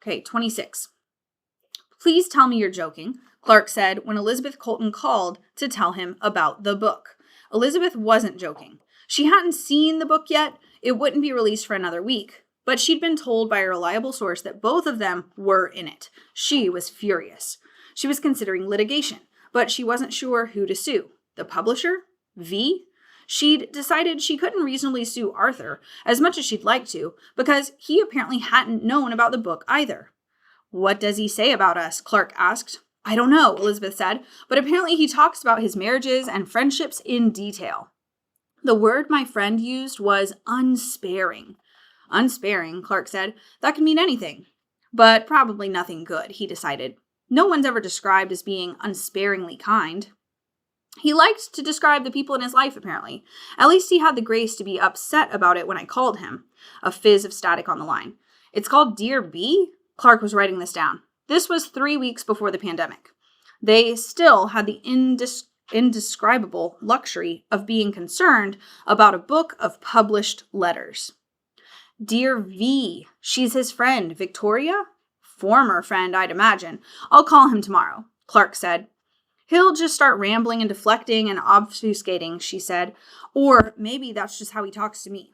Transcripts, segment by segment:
Okay, 26. Please tell me you're joking, Clark said when Elizabeth Colton called to tell him about the book. Elizabeth wasn't joking. She hadn't seen the book yet. It wouldn't be released for another week. But she'd been told by a reliable source that both of them were in it. She was furious. She was considering litigation, but she wasn't sure who to sue. The publisher? V? She'd decided she couldn't reasonably sue Arthur, as much as she'd like to, because he apparently hadn't known about the book either. What does he say about us? Clark asked. I don't know, Elizabeth said, but apparently he talks about his marriages and friendships in detail. The word my friend used was unsparing. Unsparing, Clark said. That can mean anything. But probably nothing good, he decided. No one's ever described as being unsparingly kind. He liked to describe the people in his life, apparently. At least he had the grace to be upset about it when I called him. A fizz of static on the line. It's called Dear B? Clark was writing this down. This was 3 weeks before the pandemic. They still had the indescribable luxury of being concerned about a book of published letters. Dear V, she's his friend, Victoria? Former friend, I'd imagine. I'll call him tomorrow, Clark said. He'll just start rambling and deflecting and obfuscating, she said. Or maybe that's just how he talks to me.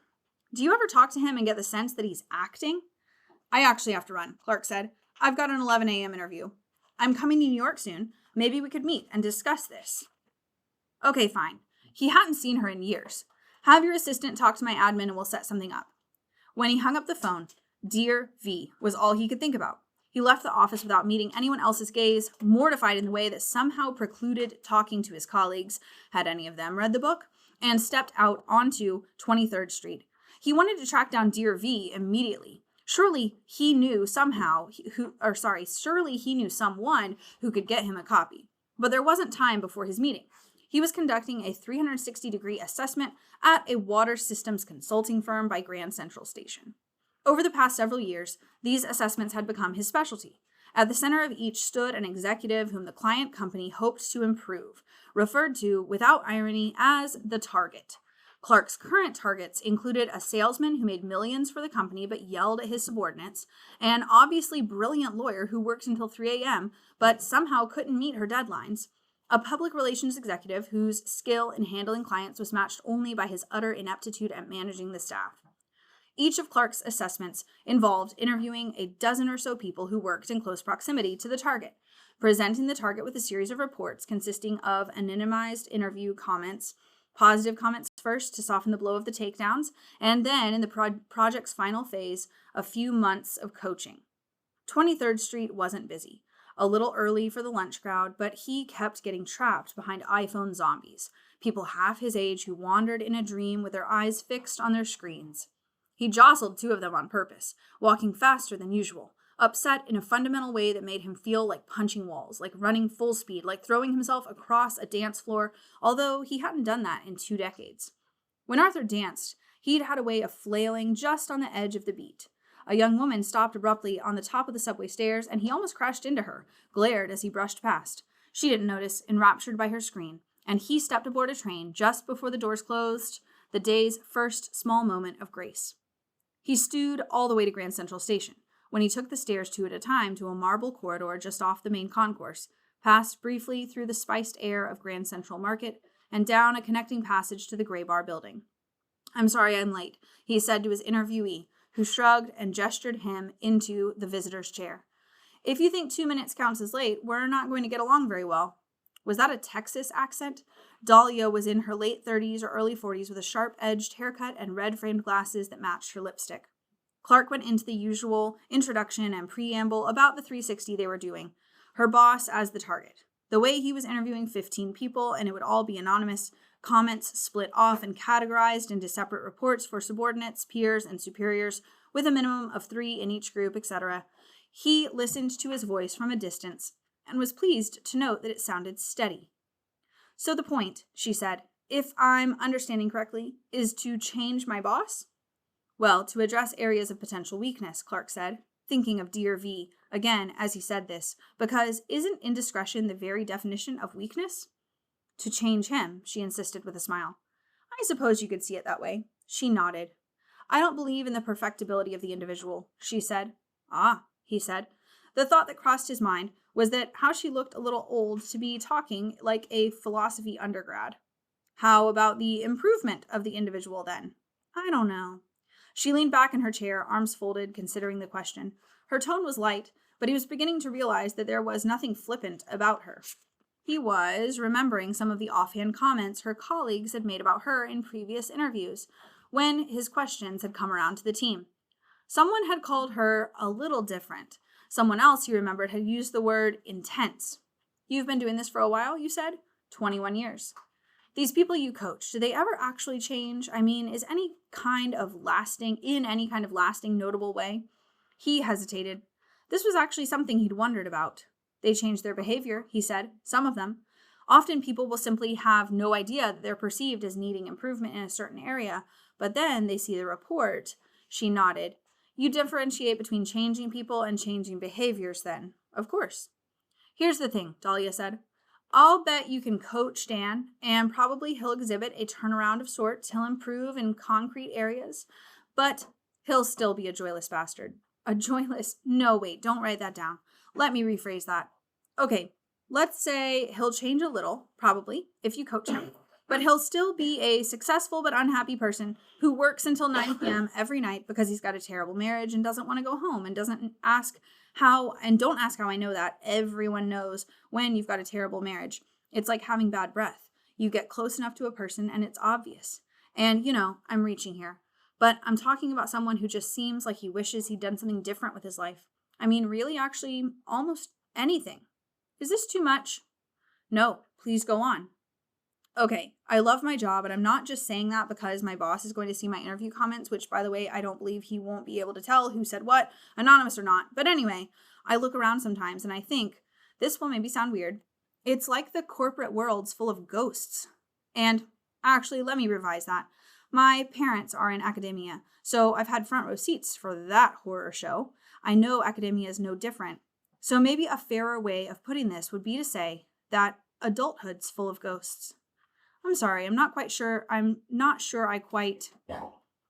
Do you ever talk to him and get the sense that he's acting? I actually have to run, Clark said. I've got an 11 a.m. interview. I'm coming to New York soon. Maybe we could meet and discuss this. Okay, fine. He hadn't seen her in years. Have your assistant talk to my admin and we'll set something up. When he hung up the phone, Dear V was all he could think about. He left the office without meeting anyone else's gaze, mortified in the way that somehow precluded talking to his colleagues, had any of them read the book, and stepped out onto 23rd Street. He wanted to track down Dear V immediately. Surely he knew someone who could get him a copy. But there wasn't time before his meeting. He was conducting a 360-degree assessment at a water systems consulting firm by Grand Central Station. Over the past several years, these assessments had become his specialty. At the center of each stood an executive whom the client company hoped to improve, referred to without irony as the target. Clark's current targets included a salesman who made millions for the company but yelled at his subordinates, an obviously brilliant lawyer who worked until 3 a.m. but somehow couldn't meet her deadlines, a public relations executive whose skill in handling clients was matched only by his utter ineptitude at managing the staff. Each of Clark's assessments involved interviewing a dozen or so people who worked in close proximity to the target, presenting the target with a series of reports consisting of anonymized interview comments, positive comments first to soften the blow of the takedowns, and then, in the project's final phase, a few months of coaching. 23rd Street wasn't busy. A little early for the lunch crowd, but he kept getting trapped behind iPhone zombies, people half his age who wandered in a dream with their eyes fixed on their screens. He jostled 2 of them on purpose, walking faster than usual, upset in a fundamental way that made him feel like punching walls, like running full speed, like throwing himself across a dance floor, although he hadn't done that in 2 decades. When Arthur danced, he'd had a way of flailing just on the edge of the beat. A young woman stopped abruptly on the top of the subway stairs, and he almost crashed into her, glared as he brushed past. She didn't notice, enraptured by her scream, and he stepped aboard a train just before the doors closed, the day's first small moment of grace. He stewed all the way to Grand Central Station, when he took the stairs 2 at a time to a marble corridor just off the main concourse, passed briefly through the spiced air of Grand Central Market, and down a connecting passage to the Gray Bar building. I'm sorry I'm late, he said to his interviewee, who shrugged and gestured him into the visitor's chair. If you think 2 minutes counts as late, we're not going to get along very well. Was that a Texas accent? Dahlia was in her late 30s or early 40s with a sharp-edged haircut and red-framed glasses that matched her lipstick. Clark went into the usual introduction and preamble about the 360 they were doing, her boss as the target. The way he was interviewing 15 people, and it would all be anonymous, comments split off and categorized into separate reports for subordinates, peers, and superiors, with a minimum of 3 in each group, etc. He listened to his voice from a distance and was pleased to note that it sounded steady. So the point, she said, if I'm understanding correctly, is to change my boss? Well, to address areas of potential weakness, Clark said, thinking of Dear V, again as he said this, because isn't indiscretion the very definition of weakness? To change him, she insisted with a smile. I suppose you could see it that way. She nodded. I don't believe in the perfectibility of the individual, she said. Ah, he said. The thought that crossed his mind was that how she looked a little old to be talking like a philosophy undergrad. How about the improvement of the individual then? I don't know. She leaned back in her chair, arms folded, considering the question. Her tone was light, but he was beginning to realize that there was nothing flippant about her. He was remembering some of the offhand comments her colleagues had made about her in previous interviews, when his questions had come around to the team. Someone had called her a little different. Someone else, he remembered, had used the word intense. You've been doing this for a while, you said? 21 years. These people you coach, do they ever actually change? I mean, is any kind of lasting, notable way? He hesitated. This was actually something he'd wondered about. They change their behavior, he said, some of them. Often people will simply have no idea that they're perceived as needing improvement in a certain area, but then they see the report. She nodded. You differentiate between changing people and changing behaviors then, of course. Here's the thing, Dahlia said. I'll bet you can coach Dan, and probably he'll exhibit a turnaround of sorts. He'll improve in concrete areas, but he'll still be a joyless bastard. A joyless? No, wait, don't write that down. Let me rephrase that. Okay, let's say he'll change a little, probably, if you coach him, but he'll still be a successful but unhappy person who works until 9 p.m. every night because he's got a terrible marriage and doesn't want to go home and don't ask how I know that. Everyone knows when you've got a terrible marriage. It's like having bad breath. You get close enough to a person and it's obvious. And, I'm reaching here. But I'm talking about someone who just seems like he wishes he'd done something different with his life. I mean, really, actually, almost anything. Is this too much? No, please go on. Okay, I love my job, and I'm not just saying that because my boss is going to see my interview comments, which, by the way, I don't believe he won't be able to tell who said what, anonymous or not. But anyway, I look around sometimes and I think, this will maybe sound weird, it's like the corporate world's full of ghosts. And actually, let me revise that. My parents are in academia, so I've had front row seats for that horror show. I know academia is no different. So maybe a fairer way of putting this would be to say that adulthood's full of ghosts. I'm sorry, I'm not sure I quite...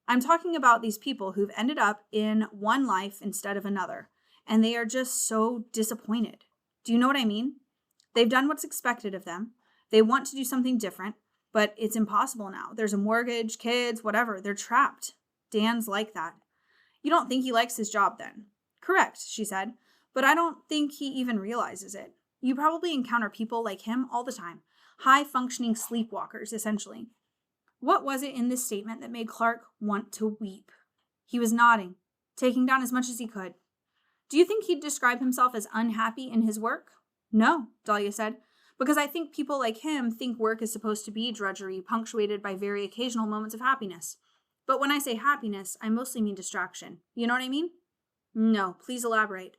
I'm talking about these people who've ended up in one life instead of another, and they are just so disappointed. Do you know what I mean? They've done what's expected of them. They want to do something different, but it's impossible now. There's a mortgage, kids, whatever. They're trapped. Dan's like that. You don't think he likes his job then? Correct, she said, but I don't think he even realizes it. You probably encounter people like him all the time. High-functioning sleepwalkers, essentially. What was it in this statement that made Clark want to weep? He was nodding, taking down as much as he could. Do you think he'd describe himself as unhappy in his work? No, Dahlia said, because I think people like him think work is supposed to be drudgery, punctuated by very occasional moments of happiness. But when I say happiness, I mostly mean distraction. You know what I mean? No, please elaborate.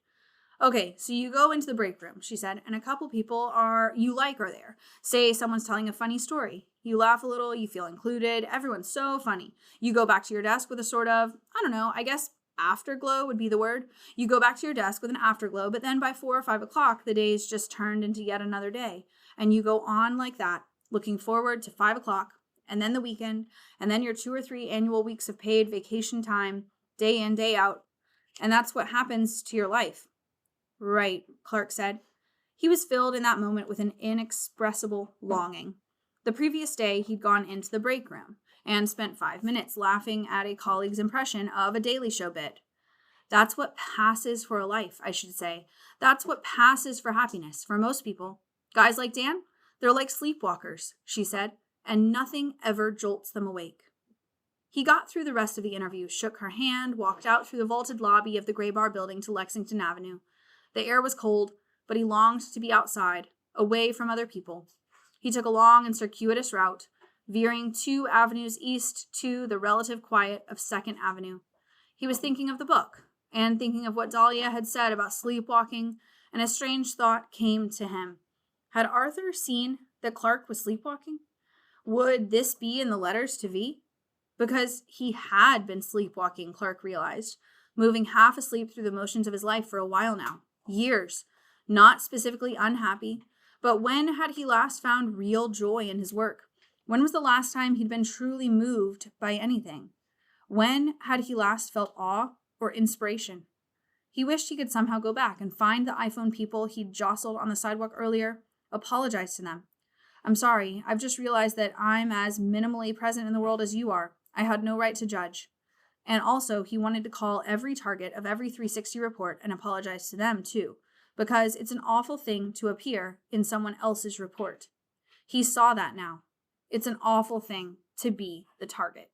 Okay, so you go into the break room, she said, and a couple people you like are there. Say someone's telling a funny story. You laugh a little, you feel included, everyone's so funny. You go back to your desk with a sort of, I guess afterglow would be the word. You go back to your desk with an afterglow, but then by 4 or 5 o'clock, the day's just turned into yet another day. And you go on like that, looking forward to 5 o'clock, and then the weekend, and then your 2 or 3 annual weeks of paid vacation time, day in, day out. And that's what happens to your life. Right, Clark said. He was filled in that moment with an inexpressible longing. The previous day, he'd gone into the break room and spent 5 minutes laughing at a colleague's impression of a Daily Show bit. That's what passes for a life, I should say. That's what passes for happiness for most people. Guys like Dan, they're like sleepwalkers, she said, and nothing ever jolts them awake. He got through the rest of the interview, shook her hand, walked out through the vaulted lobby of the Gray Bar building to Lexington Avenue. The air was cold, but he longed to be outside, away from other people. He took a long and circuitous route, veering 2 avenues east to the relative quiet of 2nd Avenue. He was thinking of the book, and thinking of what Dahlia had said about sleepwalking, and a strange thought came to him. Had Arthur seen that Clark was sleepwalking? Would this be in the letters to V? Because he had been sleepwalking, Clark realized, moving half asleep through the motions of his life for a while now. Years. Not specifically unhappy, but when had he last found real joy in his work? When was the last time he'd been truly moved by anything? When had he last felt awe or inspiration? He wished he could somehow go back and find the iPhone people he'd jostled on the sidewalk earlier, apologize to them. I'm sorry, I've just realized that I'm as minimally present in the world as you are. I had no right to judge. And also, he wanted to call every target of every 360 report and apologize to them too, because it's an awful thing to appear in someone else's report. He saw that now. It's an awful thing to be the target.